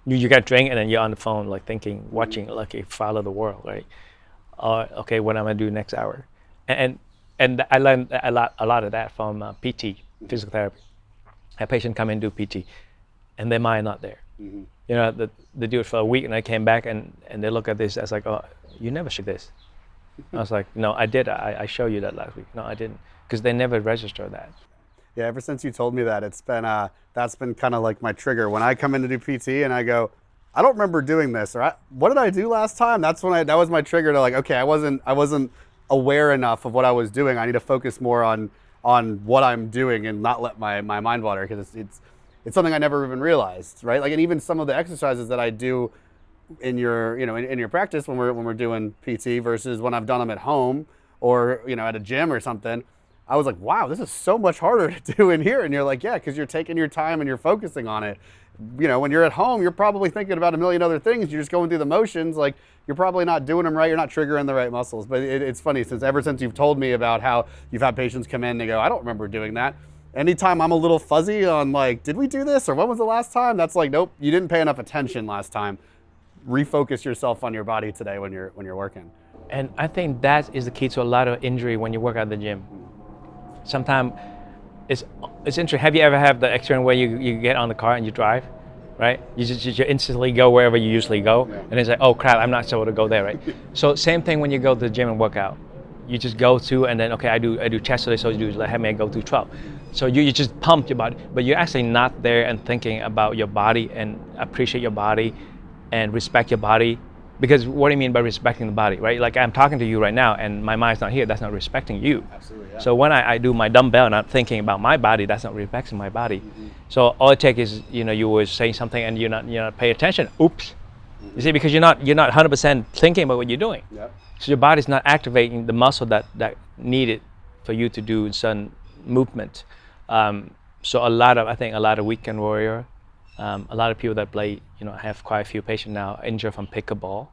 You got drink, and then you're on the phone, like thinking, watching, like a follow the world, right? Okay, what am I gonna do next hour? And I learned a lot of that from PT, physical therapy. A patient come in and do PT, and their mind not there. They do it for a week, and I came back, and they look at this as like, oh, you never should this. I was like, no, I did. I showed you that last week. No, I didn't, because they never register that. Yeah, ever since you told me that, it's been that's been kind of like my trigger. When I come in to do PT and I go, I don't remember doing this, or what did I do last time? That was my trigger to like, okay, I wasn't aware enough of what I was doing. I need to focus more on what I'm doing and not let my mind wander, because it's something I never even realized, right? Like, and even some of the exercises that I do in your in your practice when we're doing PT versus when I've done them at home or at a gym or something, I was like, wow, this is so much harder to do in here. And you're like, yeah, because you're taking your time and you're focusing on it. When you're at home, you're probably thinking about a million other things. You're just going through the motions. Like, you're probably not doing them right. You're not triggering the right muscles. But it's funny, ever since you've told me about how you've had patients come in and they go, I don't remember doing that. Anytime I'm a little fuzzy on like, did we do this or when was the last time? That's like, nope, you didn't pay enough attention last time. Refocus yourself on your body today when you're working. And I think that is the key to a lot of injury when you work at the gym. Sometimes it's interesting. Have you ever had the experience where you get on the car and you drive, right? You instantly go wherever you usually go, yeah. And it's like, oh crap, I'm not supposed to go there, right? So same thing when you go to the gym and work out. You just go to, and then okay, I do chest today, so you do let me go to 12. So you just pump your body, but you're actually not there and thinking about your body and appreciate your body and respect your body. Because what do you mean by respecting the body, right? Like I'm talking to you right now and my mind's not here, that's not respecting you. Absolutely, yeah. So when I do my dumbbell and I'm thinking about my body, that's not respecting my body. So all it takes is, you were saying something and you're not paying attention. Oops. You see, because you're not 100% thinking about what you're doing. Yep. So your body's not activating the muscle that needed for you to do certain movement. So I think a lot of weekend warrior, a lot of people that play, have quite a few patients now injured from pickleball,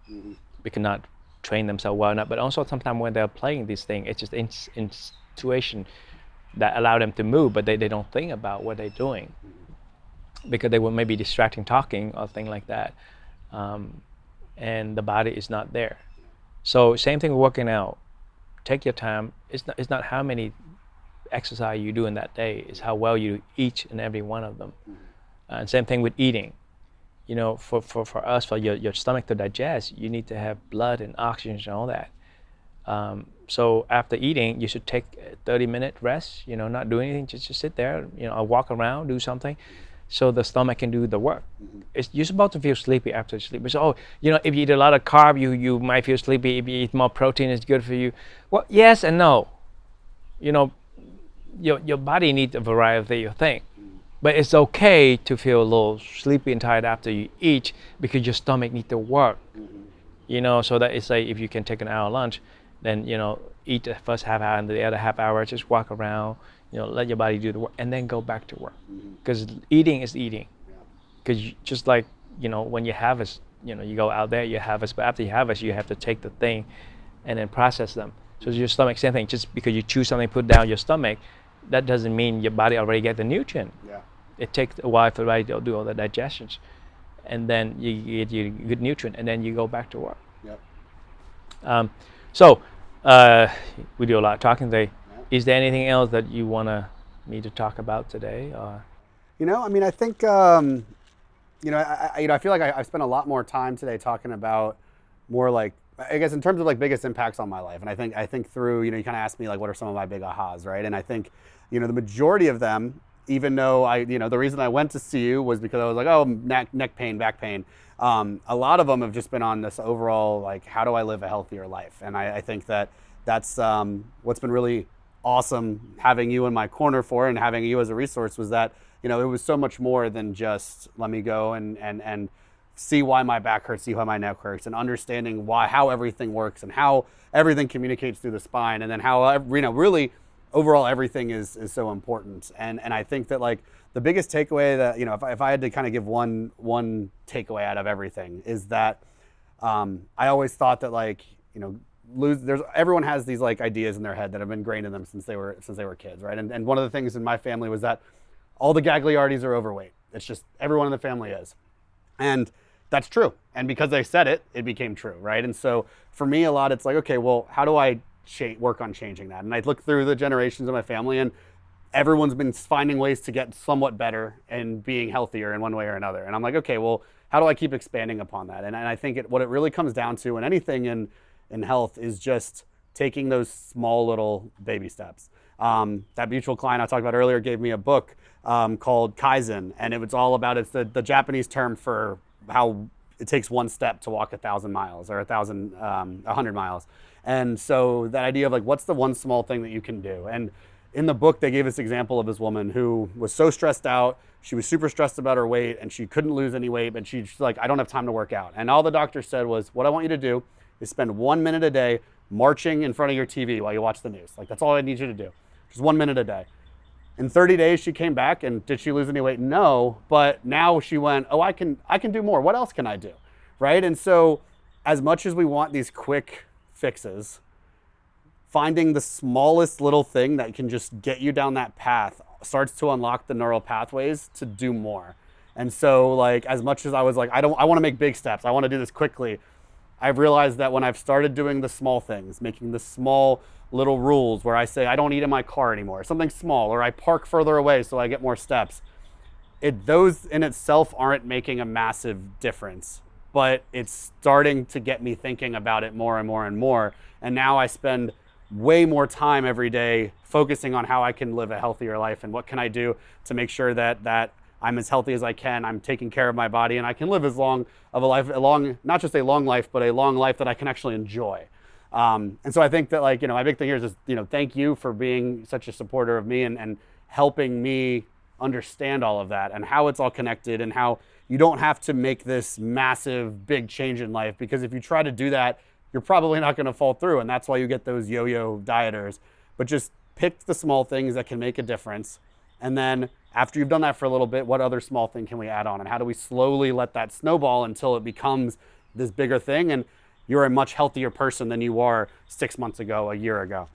because not train themselves well enough. But also sometimes when they're playing these things, it's just intuition that allow them to move, but they don't think about what they're doing because they were maybe distracting talking or thing like that, and the body is not there. So same thing with working out. Take your time. It's not how many exercise you do in that day. It's how well you do each and every one of them. And same thing with eating. For us, for your stomach to digest, you need to have blood and oxygen and all that. So after eating, you should take a 30-minute rest, not do anything, just sit there, walk around, do something, so the stomach can do the work. You're supposed to feel sleepy after sleep. So, if you eat a lot of carb, you might feel sleepy. If you eat more protein, it's good for you. Well, yes and no. Your body needs a variety of things. But it's okay to feel a little sleepy and tired after you eat because your stomach needs to work. So that it's like if you can take an hour lunch, then eat the first half hour and the other half hour just walk around, let your body do the work and then go back to work. Because eating is eating. Because just like when you harvest, you go out there, you harvest, but after you harvest, you have to take the thing and then process them. So your stomach, same thing. Just because you chew something, put down your stomach, that doesn't mean your body already get the nutrient. Yeah. It takes a while for the body to do all the digestions, and then you get your good nutrient, and then you go back to work. Yep. So we do a lot of talking today. Yep. Is there anything else that you want me to talk about today? Or? I think I feel like I've spent a lot more time today talking about more like, I guess in terms of like biggest impacts on my life. And I think through, you kind of asked me like, what are some of my big ahas, right? And I think, the majority of them, even though the reason I went to see you was because I was like, oh, neck pain, back pain. A lot of them have just been on this overall, like, how do I live a healthier life? And I think that's what's been really awesome having you in my corner for, and having you as a resource, was that, it was so much more than just let me go and see why my back hurts, see why my neck hurts, and understanding how everything works and how everything communicates through the spine, and then how, really overall everything is so important. And I think that, like, the biggest takeaway that, if I had to kind of give one takeaway out of everything, is that I always thought that, like, everyone has these, like, ideas in their head that have been ingrained in them since they were kids, right? And one of the things in my family was that all the Gagliardis are overweight. It's just everyone in the family is. And that's true. And because I said it, it became true, right? And so for me, a lot, it's like, okay, well, how do I work on changing that? And I look through the generations of my family, and everyone's been finding ways to get somewhat better and being healthier in one way or another. And I'm like, okay, well, how do I keep expanding upon that? And I think what it really comes down to in anything in health is just taking those small little baby steps. That mutual client I talked about earlier gave me a book called Kaizen, and it was all about, it's the Japanese term for how it takes one step to walk 1,000 miles or 100 miles. And so that idea of, like, what's the one small thing that you can do? And in the book, they gave this example of this woman who was so stressed out. She was super stressed about her weight, and she couldn't lose any weight, but she's like, I don't have time to work out. And all the doctor said was, what I want you to do is spend 1 minute a day marching in front of your TV while you watch the news. Like, that's all I need you to do. Just 1 minute a day. In 30 days, she came back, and did she lose any weight? No, but now she went, oh, I can do more. What else can I do, right? And so as much as we want these quick fixes, finding the smallest little thing that can just get you down that path starts to unlock the neural pathways to do more. And so, like, as much as I was like, I want to make big steps, I want to do this quickly, I've realized that when I've started doing the small things, making the small little rules where I say I don't eat in my car anymore, something small, or I park further away so I get more steps, those in itself aren't making a massive difference, but it's starting to get me thinking about it more and more and more. And now I spend way more time every day focusing on how I can live a healthier life and what can I do to make sure that I'm as healthy as I can, I'm taking care of my body, and I can live as long of a life, not just a long life, but a long life that I can actually enjoy. And so I think that, like, my big thing here is just, thank you for being such a supporter of me and helping me understand all of that and how it's all connected, and how you don't have to make this massive, big change in life, because if you try to do that, you're probably not going to fall through. And that's why you get those yo-yo dieters. But just pick the small things that can make a difference. And then after you've done that for a little bit, what other small thing can we add on? And how do we slowly let that snowball until it becomes this bigger thing? And you're a much healthier person than you were 6 months ago, a year ago.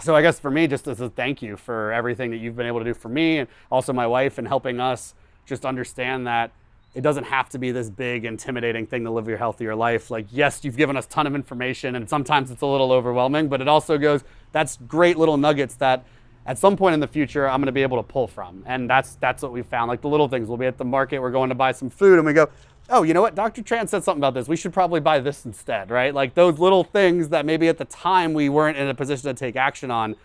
So I guess for me, just as a thank you for everything that you've been able to do for me, and also my wife, and helping us just understand that it doesn't have to be this big, intimidating thing to live your healthier life. Like, yes, you've given us a ton of information, and sometimes it's a little overwhelming, but it also goes, that's great little nuggets that at some point in the future, I'm going to be able to pull from. And that's what we found. Like, the little things. We'll be at the market, we're going to buy some food, and we go, oh, you know what? Dr. Tran said something about this. We should probably buy this instead, right? Like, those little things that maybe at the time we weren't in a position to take action on,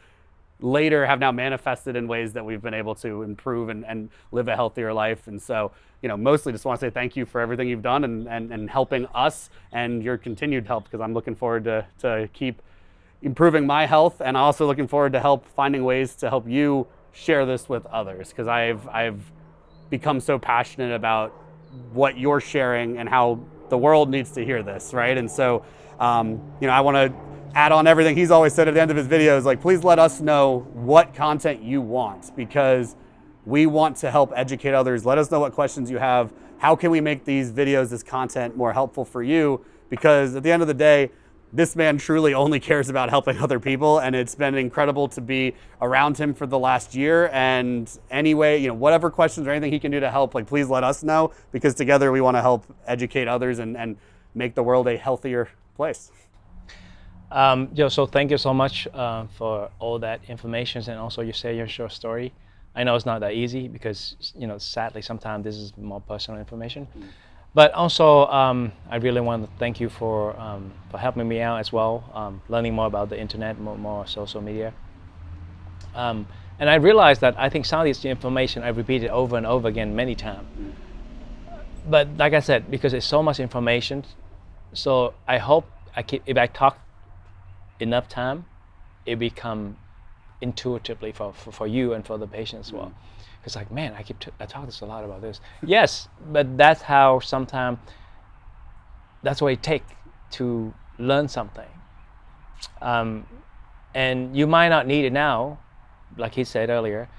later have now manifested in ways that we've been able to improve and live a healthier life. And so, mostly just want to say thank you for everything you've done and helping us, and your continued help, because I'm looking forward to keep improving my health, and also looking forward to finding ways to help you share this with others, because I've become so passionate about what you're sharing and how the world needs to hear this, right? And so, I want to add on everything he's always said at the end of his videos, like, please let us know what content you want, because we want to help educate others. Let us know what questions you have. How can we make these videos, this content, more helpful for you? Because at the end of the day, this man truly only cares about helping other people, and it's been incredible to be around him for the last year. And anyway, whatever questions or anything he can do to help, like, please let us know, because together we want to help educate others and make the world a healthier place. So thank you so much for all that information, and also you share your short story. I know it's not that easy because, sadly, sometimes this is more personal information. But also, I really want to thank you for helping me out as well, learning more about the internet, more social media. And I realized that I think some of this information I repeated over and over again many times. But like I said, because it's so much information, so I hope if I talk enough time, it become intuitively for you and for the patient as well. It's like, man, I talk this a lot about this. Yes, but that's how sometimes, that's what it takes to learn something. And you might not need it now, like he said earlier,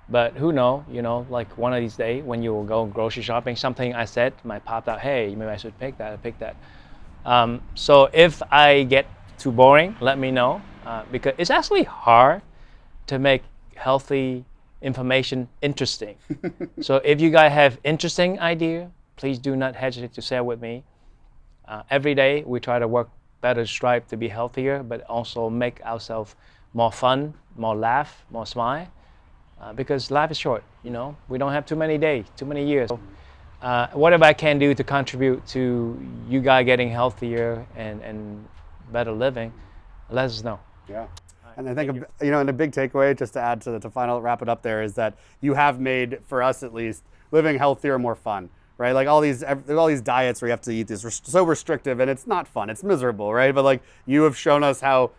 but who knows, you know, like one of these days when you will go grocery shopping, something I said might pop out, hey, maybe I should pick that. So if I get too boring, let me know, because it's actually hard to make healthy information interesting. So if you guys have interesting idea, please do not hesitate to share with me. Every day we try to work better, strive to be healthier, but also make ourselves more fun, more laugh, more smile, because life is short, you know. We don't have too many days, too many years. So, whatever I can do to contribute to you guys getting healthier and better living, let us know. Yeah. And I think, you know, and a big takeaway, just to add to wrap it up there, is that you have made, for us at least, living healthier more fun, right? Like all these diets where you have to eat these so restrictive, and it's not fun, it's miserable, right? But like, you have shown us how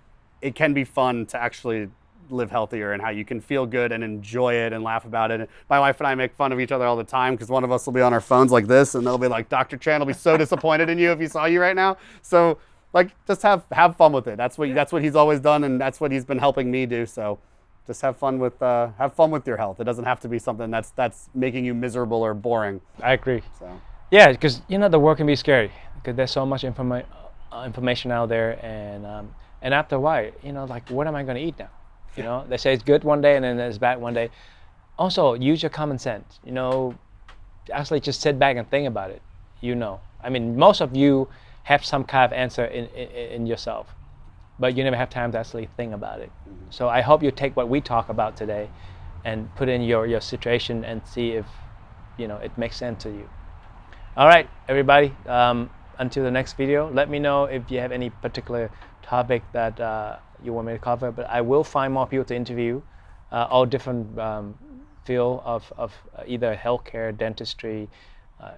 it can be fun to actually live healthier, and how you can feel good and enjoy it and laugh about it. My wife and I make fun of each other all the time, because one of us will be on our phones like this, and they'll be like, Dr. Tran will be so disappointed in you if he saw you right now. So like, just have fun with it. That's what he's always done, and that's what he's been helping me do. So just have fun with your health. It doesn't have to be something that's making you miserable or boring. I agree. So yeah, because you know the world can be scary, because there's so much information out there, and after a while, you know, like, what am I going to eat now? You know, they say it's good one day and then it's bad one day. Also, use your common sense. You know, actually just sit back and think about it. You know, I mean, most of you have some kind of answer in yourself, but you never have time to actually think about it. So I hope you take what we talk about today and put in your situation and see if, you know, it makes sense to you. All right, everybody, until the next video, let me know if you have any particular topic that you want me to cover, but I will find more people to interview, all different field of either healthcare, dentistry,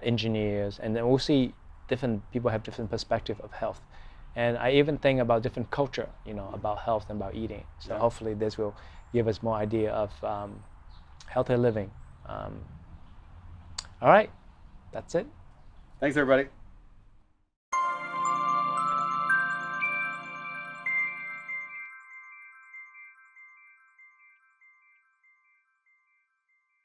engineers, and then we'll see different people have different perspective of health. And I even think about different culture, you know, about health and about eating. So hopefully this will give us more idea of healthier living. All right, that's it. Thanks, everybody.